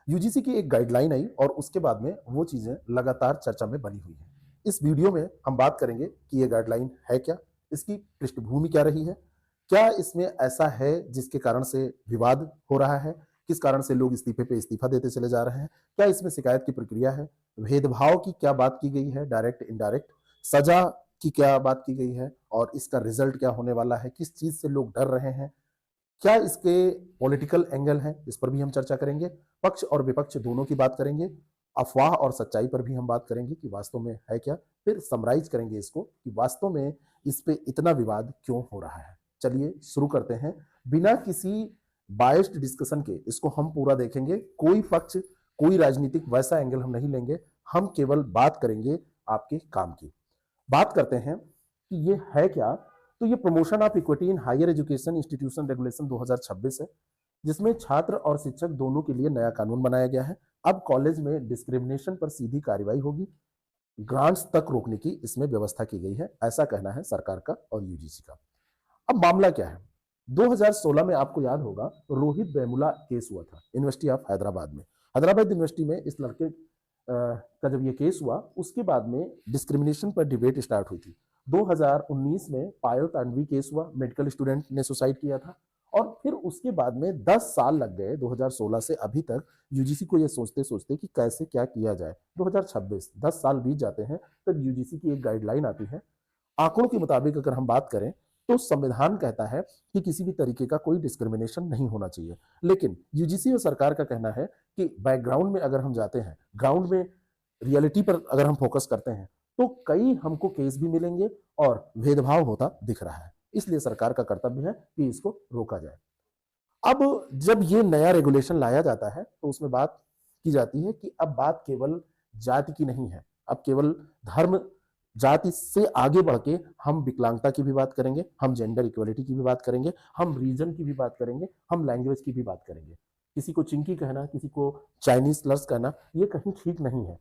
UGC की एक guideline आई और उसके बाद में वो चीजें लगातार चर्चा में बनी हुई हैं। इस वीडियो में हम बात करेंगे कि ये गाइडलाइन है क्या, इसकी पृष्ठभूमि क्या रही है, क्या इसमें ऐसा है जिसके कारण से विवाद हो रहा है, किस कारण से लोग इस्तीफे पे इस्तीफा देते चले जा रहे हैं, क्या इसमें शिकायत की प्रक्रिया है, भेदभाव की क्या बात की गई है, डायरेक्ट इनडायरेक्ट, सजा की क्या बात की गई है और इसका रिजल्ट क्या होने वाला है, किस चीज से लोग डर रहे हैं, क्या इसके पॉलिटिकल एंगल हैं, इस पर भी हम चर्चा करेंगे। पक्ष और विपक्ष दोनों की बात करेंगे। अफवाह और सच्चाई पर भी हम बात करेंगे कि वास्तव में है क्या। फिर समराइज करेंगे इसको कि वास्तव में इस पे इतना विवाद क्यों हो रहा है। चलिए शुरू करते हैं। बिना किसी बायस्ड डिस्कशन के इसको हम पूरा देखेंगे। कोई पक्ष, कोई राजनीतिक वैसा एंगल हम नहीं लेंगे। हम केवल बात करेंगे आपके काम की। बात करते हैं कि ये है क्या। तो ये promotion of equity in higher education institution regulation 2026 है, जिसमें छात्र और शिक्षक दोनों के लिए नया कानून बनाया गया है। अब कॉलेज में डिस्क्रिमिनेशन पर सीधी कार्रवाई होगी, ग्रांट्स तक रोकने की इसमें व्यवस्था की गई है, ऐसा कहना है सरकार का और यूजीसी का। अब मामला क्या है। 2016 में आपको याद होगा रोहित वेमुला केस हुआ था यूनिवर्सिटी ऑफ हैदराबाद में। हैदराबाद यूनिवर्सिटी में इस लड़के का जब ये केस हुआ उसके बाद में डिस्क्रिमिनेशन पर डिबेट स्टार्ट हुई थी। 2019 में पायल तांडवी केस हुआ, मेडिकल स्टूडेंट ने सुसाइड किया था और फिर उसके बाद में 10 साल लग गए 2016 से अभी तक यूजीसी को ये सोचते सोचते कि कैसे क्या किया जाए। 2026 10 साल बीत जाते हैं तब यूजीसी की एक गाइडलाइन आती है। आंकड़ों के मुताबिक अगर हम बात करें तो संविधान कहता है कि किसी भी तरीके का कोई डिस्क्रिमिनेशन नहीं होना चाहिए, लेकिन यूजीसी और सरकार का कहना है कि बैकग्राउंड में अगर हम जाते हैं, ग्राउंड में रियलिटी पर अगर हम फोकस करते हैं तो कई हमको केस भी मिलेंगे और भेदभाव होता दिख रहा है। इसलिए सरकार का कर्तव्य है कि इसको रोका जाए। अब जब ये नया रेगुलेशन लाया जाता है तो उसमें बात की जाती है कि अब बात केवल जाति की नहीं है, अब केवल धर्म जाति से आगे बढ़ के हम विकलांगता की भी बात करेंगे, हम जेंडर इक्वलिटी की भी बात करेंगे, हम रीजन की भी बात करेंगे, हम लैंग्वेज की भी बात करेंगे। किसी को चिंकी कहना, किसी को चाइनीज स्लर्स कहना, ये कहीं ठीक नहीं है।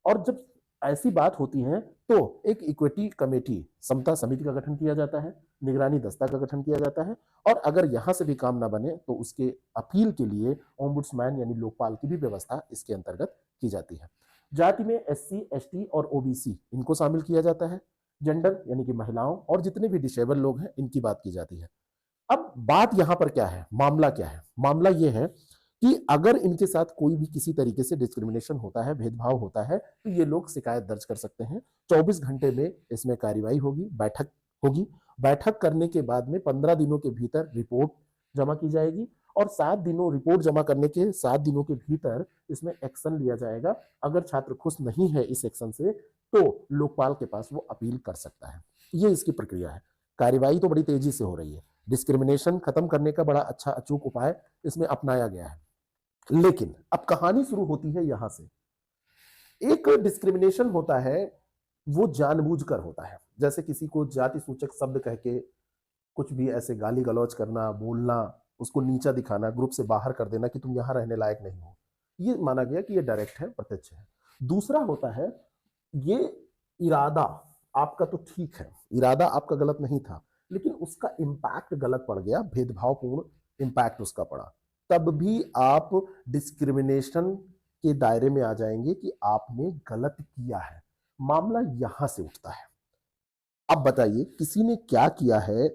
और जब ऐसी बात होती है तो एक इक्विटी कमेटी, समता समिति का गठन किया जाता है, निगरानी दस्ता का गठन किया जाता है और अगर यहां से भी काम ना बने तो उसके अपील के लिए ओम्बुड्समैन यानी लोकपाल की भी व्यवस्था इसके अंतर्गत की जाती है। जाति में एससी, एसटी और ओबीसी इनको शामिल किया जाता है। जेंडर यानी कि महिलाओं और जितने भी डिसेबल लोग हैं इनकी बात की जाती है। अब बात यहां पर क्या है, मामला क्या है। मामला यह है कि अगर इनके साथ कोई भी किसी तरीके से डिस्क्रिमिनेशन होता है, भेदभाव होता है, तो ये लोग शिकायत दर्ज कर सकते हैं। 24 घंटे में इसमें कार्रवाई होगी, बैठक होगी। बैठक करने के बाद में 15 दिनों के भीतर रिपोर्ट जमा की जाएगी और 7 दिनों रिपोर्ट जमा करने के 7 दिनों के भीतर इसमें एक्शन लिया जाएगा। अगर छात्र खुश नहीं है इस एक्शन से तो लोकपाल के पास वो अपील कर सकता है। ये इसकी प्रक्रिया है। कार्रवाई तो बड़ी तेजी से हो रही है। डिस्क्रिमिनेशन खत्म करने का बड़ा अच्छा अचूक उपाय इसमें अपनाया गया है। लेकिन अब कहानी शुरू होती है यहां से। एक डिस्क्रिमिनेशन होता है वो जानबूझकर होता है, जैसे किसी को जाति सूचक शब्द कह के कुछ भी ऐसे गाली गलौज करना, बोलना, उसको नीचा दिखाना, ग्रुप से बाहर कर देना कि तुम यहां रहने लायक नहीं हो। ये माना गया कि ये डायरेक्ट है, प्रत्यक्ष है। दूसरा होता है ये इरादा आपका तो ठीक है, इरादा आपका गलत नहीं था, लेकिन उसका इंपैक्ट गलत पड़ गया, भेदभावपूर्ण इंपैक्ट उसका पड़ा, तब भी आप डिस्क्रिमिनेशन के दायरे में आ जाएंगे कि आपने गलत किया है। मामला यहां से उठता है। अब बताइए किसी ने क्या किया है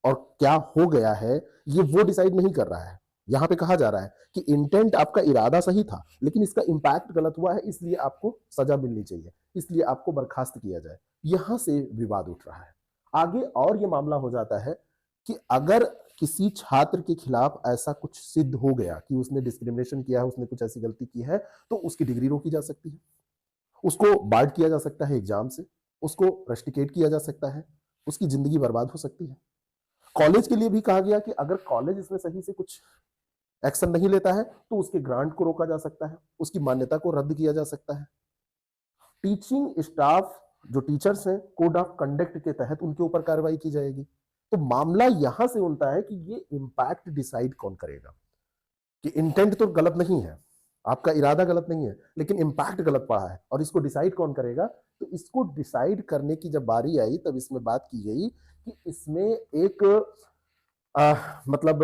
और क्या हो गया है, ये वो डिसाइड नहीं कर रहा है। यहां पे कहा जा रहा है कि इंटेंट आपका, इरादा सही था, लेकिन इसका इंपैक्ट गलत हुआ है, इसलिए आपको सजा मिलनी चाहिए, इसलिए आपको बर्खास्त किया जाए। यहां से विवाद उठ रहा है। आगे और यह मामला हो जाता है कि अगर किसी छात्र के खिलाफ ऐसा कुछ सिद्ध हो गया कि उसने डिस्क्रिमिनेशन किया है, उसने कुछ ऐसी गलती की है, तो उसकी डिग्री रोकी जा सकती है, उसको बार्ड किया जा सकता है एग्जाम से, उसको रस्टिकेट किया जा सकता है, उसकी जिंदगी बर्बाद हो सकती है। कॉलेज के लिए भी कहा गया कि अगर कॉलेज इसमें सही से कुछ एक्शन नहीं लेता है तो उसके ग्रांट को रोका जा सकता है, उसकी मान्यता को रद्द किया जा सकता है। टीचिंग स्टाफ जो टीचर्स हैं, कोड ऑफ कंडक्ट के तहत उनके ऊपर कार्रवाई की जाएगी। तो मामला यहां से उठता है कि ये इंपैक्ट डिसाइड कौन करेगा। कि इंटेंट तो गलत नहीं है, आपका इरादा गलत नहीं है, लेकिन इंपैक्ट गलत पड़ा है और इसको डिसाइड कौन करेगा। तो इसको डिसाइड करने की जब बारी आई तब इसमें बात की गई कि इसमें एक मतलब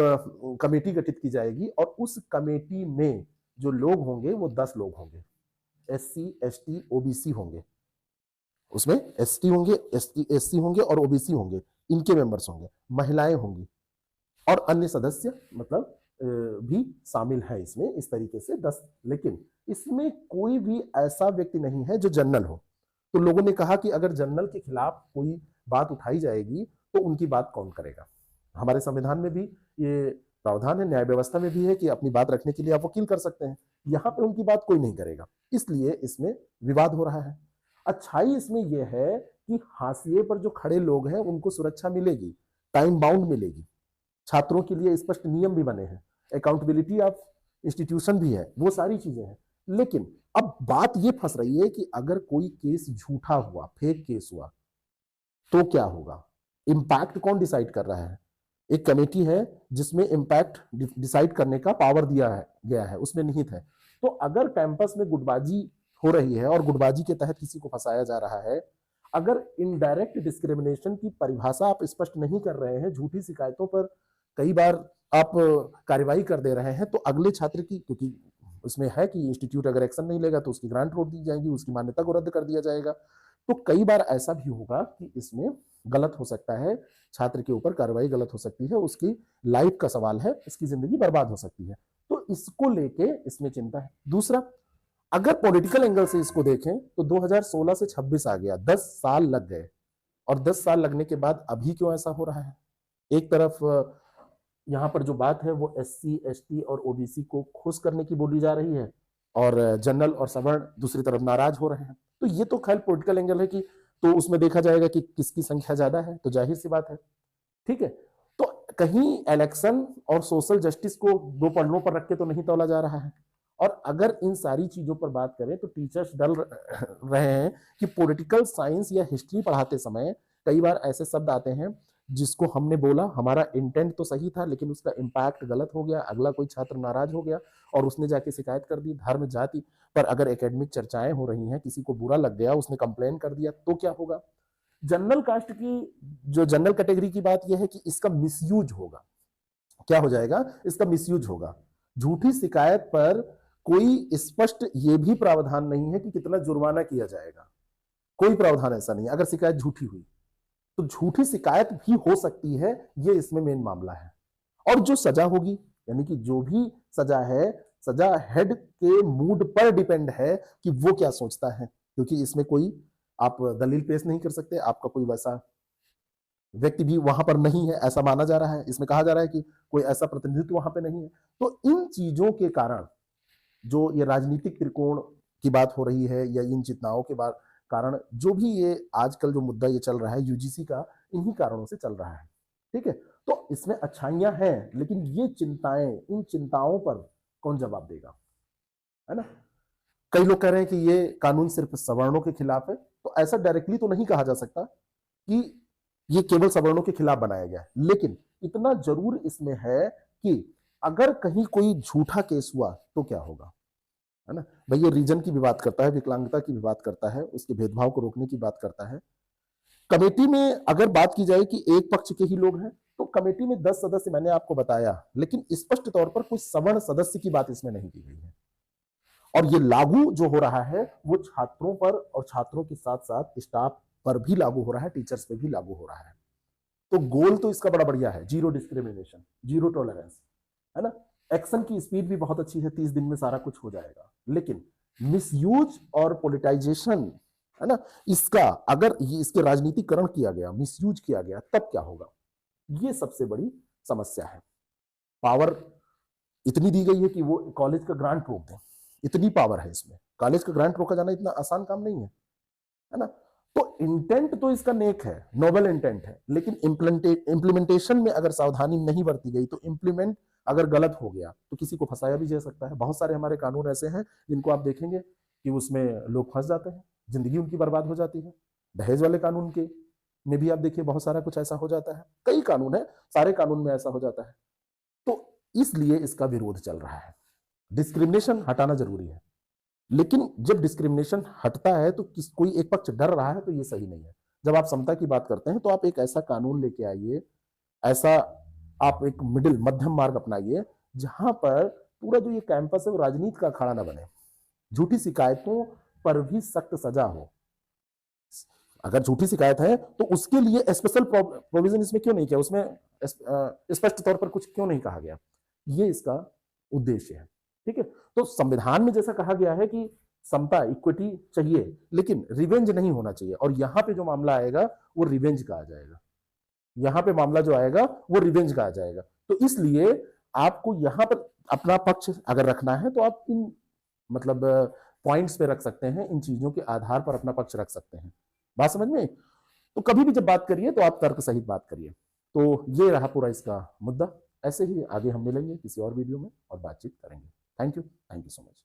कमेटी गठित की जाएगी और उस कमेटी में जो लोग होंगे वो 10 लोग होंगे, SC ST OBC होंगे, उसमें ST होंगे, SC होंगे और OBC होंगे, इनके मेंबर्स होंगे, महिलाएं होंगी और अन्य सदस्य मतलब भी शामिल है इसमें, इस तरीके से 10। लेकिन इसमें कोई भी ऐसा व्यक्ति नहीं है जो जनरल हो। तो लोगों ने कहा कि अगर जनरल के खिलाफ कोई बात उठाई जाएगी तो उनकी बात कौन करेगा। हमारे संविधान में भी ये प्रावधान है, न्याय व्यवस्था में भी है कि अपनी बात रखने के लिए आप वकील कर सकते हैं। यहां पे उनकी बात कोई नहीं करेगा, इसलिए इसमें विवाद हो रहा है। अच्छाई इसमें यह है कि हाशिए पर जो खड़े लोग हैं उनको सुरक्षा मिलेगी, टाइम बाउंड मिलेगी, छात्रों के लिए स्पष्ट नियम भी बने हैं, अकाउंटेबिलिटी ऑफ इंस्टीट्यूशन भी है, वो सारी चीजें हैं। लेकिन अब बात ये फंस रही है कि अगर कोई केस झूठा हुआ, फेक केस हुआ, तो क्या होगा। इंपैक्ट कौन डिसाइड कर रहा है। एक कमेटी है जिसमें इंपैक्ट डिसाइड करने का पावर दिया गया है, उसमें निहित है। तो अगर कैंपस में गुटबाजी हो रही है और गुटबाजी के तहत किसी को फंसाया जा रहा है, अगर इनडायरेक्ट डिस्क्रिमिनेशन की परिभाषा आप स्पष्ट नहीं कर रहे हैं, झूठी शिकायतों पर कई बार आप कार्रवाई कर दे रहे हैं, तो अगले छात्र की, क्योंकि उसमें है कि इंस्टीट्यूट अगर एक्शन नहीं लेगा तो उसकी ग्रांट रोक दी जाएगी, उसकी मान्यता को रद्द कर दिया जाएगा। तो कई बार ऐसा भी होगा कि इसमें गलत हो सकता है, छात्र के ऊपर कार्रवाई गलत हो सकती है, उसकी लाइफ का सवाल है, उसकी जिंदगी बर्बाद हो सकती है। तो इसको लेके इसमें चिंता है। दूसरा, अगर पॉलिटिकल एंगल से इसको देखें तो 2016 से 26 आ गया, 10 साल लग गए, और 10 साल लगने के बाद अभी क्यों ऐसा हो रहा है। एक तरफ यहां पर जो बात है वो SC ST और OBC को खुश करने की बोली जा रही है, और जनरल और सवर्ण दूसरी तरफ नाराज हो रहे हैं। तो ये तो खैर पॉलिटिकल एंगल है कि तो उसमें देखा जाएगा कि किसकी संख्या ज्यादा है, तो जाहिर सी बात है, ठीक है। तो कहीं इलेक्शन और सोशल जस्टिस को दो पल्लों पर रख के तो नहीं तौला जा रहा है। और अगर इन सारी चीजों पर बात करें तो टीचर्स डर रहे हैं कि पॉलिटिकल साइंस या हिस्ट्री पढ़ाते समय कई बार ऐसे शब्द आते हैं जिसको हमने बोला, हमारा इंटेंट तो सही था लेकिन उसका इंपैक्ट गलत हो गया, अगला कोई छात्र नाराज हो गया और उसने जाके शिकायत कर दी। धर्म जाति पर अगर एकेडमिक चर्चाएं हो रही हैं, किसी को बुरा लग गया, उसने कंप्लेन कर दिया, तो क्या होगा। जनरल कास्ट की, जो जनरल कैटेगरी की बात यह है कि इसका मिसयूज होगा। क्या हो जाएगा, इसका मिसयूज होगा। झूठी शिकायत पर कोई स्पष्ट ये भी प्रावधान नहीं है कि कितना जुर्माना किया जाएगा, कोई प्रावधान ऐसा नहीं है। अगर शिकायत झूठी हुई तो झूठी शिकायत भी हो सकती है, ये इसमें मेन मामला है। और जो सजा होगी, यानी कि जो भी सजा है, सजा हेड के मूड पर डिपेंड है कि वो क्या सोचता है, क्योंकि इसमें कोई आप दलील पेश नहीं कर सकते, आपका कोई वैसा व्यक्ति भी वहां पर नहीं है ऐसा माना जा रहा है। इसमें कहा जा रहा है कि कोई ऐसा प्रतिनिधित्व वहां पे नहीं है। तो इन चीजों के कारण जो ये राजनीतिक त्रिकोण की बात हो रही है, या इन चिंताओं के बाद कारण जो भी ये आजकल जो मुद्दा ये चल रहा है UGC का, इन्हीं कारणों से चल रहा है, ठीक है। तो इसमें अच्छाइयां हैं, लेकिन ये चिंताएं, इन चिंताओं पर कौन जवाब देगा, है ना। कई लोग कह रहे हैं कि ये कानून सिर्फ सवर्णों के खिलाफ है, तो ऐसा डायरेक्टली तो नहीं कहा जा सकता कि ये केवल सवर्णों के खिलाफ बनाया गया है, लेकिन इतना जरूर इसमें है कि अगर कहीं कोई झूठा केस हुआ तो क्या होगा, है ना। भाई ये रीजन की भी बात करता है, विकलांगता की भी बात करता है, उसके भेदभाव को रोकने की बात करता है। कमेटी में अगर बात की जाए कि एक पक्ष के ही लोग हैं, तो कमेटी में 10 सदस्य मैंने आपको बताया, लेकिन स्पष्ट तौर पर कोई सवर्ण सदस्य की बात इसमें नहीं की गई है। और ये लागू जो हो रहा है वो छात्रों पर और छात्रों के साथ साथ स्टाफ पर भी लागू हो रहा है, टीचर्स पे भी लागू हो रहा है। तो गोल तो इसका बड़ा बढ़िया है, जीरो डिस्क्रिमिनेशन, जीरो टॉलरेंस, है ना। एक्शन की स्पीड भी बहुत अच्छी है, 30 दिन में सारा कुछ हो जाएगा। लेकिन मिसयूज और पॉलिटाइजेशन, है ना, इसका अगर ये इसके राजनीतिकरण किया गया, मिसयूज किया गया, तब क्या होगा, ये सबसे बड़ी समस्या है। पावर इतनी दी गई है कि वो कॉलेज का ग्रांट रोक दें, इतनी पावर है इसमें। कॉलेज का ग्रांट रोका जाना इतना आसान काम नहीं है ना। तो इंटेंट तो इसका नेक है, नोबल इंटेंट है, लेकिन इंप्लीमेंटेशन में अगर सावधानी नहीं बरती गई तो इम्प्लीमेंट अगर गलत हो गया तो किसी को फंसाया भी जा सकता है। बहुत सारे हमारे कानून ऐसे हैं जिनको आप देखेंगे कि उसमें लोग फंस जाते हैं, जिंदगी उनकी बर्बाद हो जाती है। दहेज वाले कानून के में भी आप देखिए बहुत सारा कुछ ऐसा हो जाता है। कई कानून है, सारे कानून में ऐसा हो जाता है। तो इसलिए इसका विरोध चल रहा है। डिस्क्रिमिनेशन हटाना जरूरी है, लेकिन जब डिस्क्रिमिनेशन हटता है तो कोई एक पक्ष डर रहा है तो ये सही नहीं है। जब आप समता की बात करते हैं तो आप एक ऐसा कानून लेके आइए, ऐसा आप एक मिडिल मध्यम मार्ग अपनाइए जहां पर पूरा जो ये कैंपस है वो राजनीति का अखाड़ा ना बने, झूठी शिकायतों पर भी सख्त सजा हो। अगर झूठी शिकायत है तो उसके लिए स्पेशल प्रोविजन इसमें क्यों नहीं किया, उसमें स्पष्ट तौर पर कुछ क्यों नहीं कहा गया, ये इसका उद्देश्य है। ठीक है, तो संविधान में जैसा कहा गया है कि समता इक्विटी चाहिए, लेकिन रिवेंज नहीं होना चाहिए, और यहां पे जो मामला आएगा वो रिवेंज का आ जाएगा, यहां पे मामला जो आएगा वो रिवेंज का आ जाएगा। तो इसलिए आपको यहां पर अपना पक्ष अगर रखना है तो आप इन मतलब पॉइंट्स पे रख सकते हैं, इन चीजों के आधार पर अपना पक्ष रख सकते हैं। बात समझ में? तो कभी भी जब बात करिए तो आप तर्क सहित बात करिए। तो ये रहा पूरा इसका मुद्दा। ऐसे ही आगे हम मिलेंगे किसी और वीडियो में और बातचीत करेंगे। Thank you so much.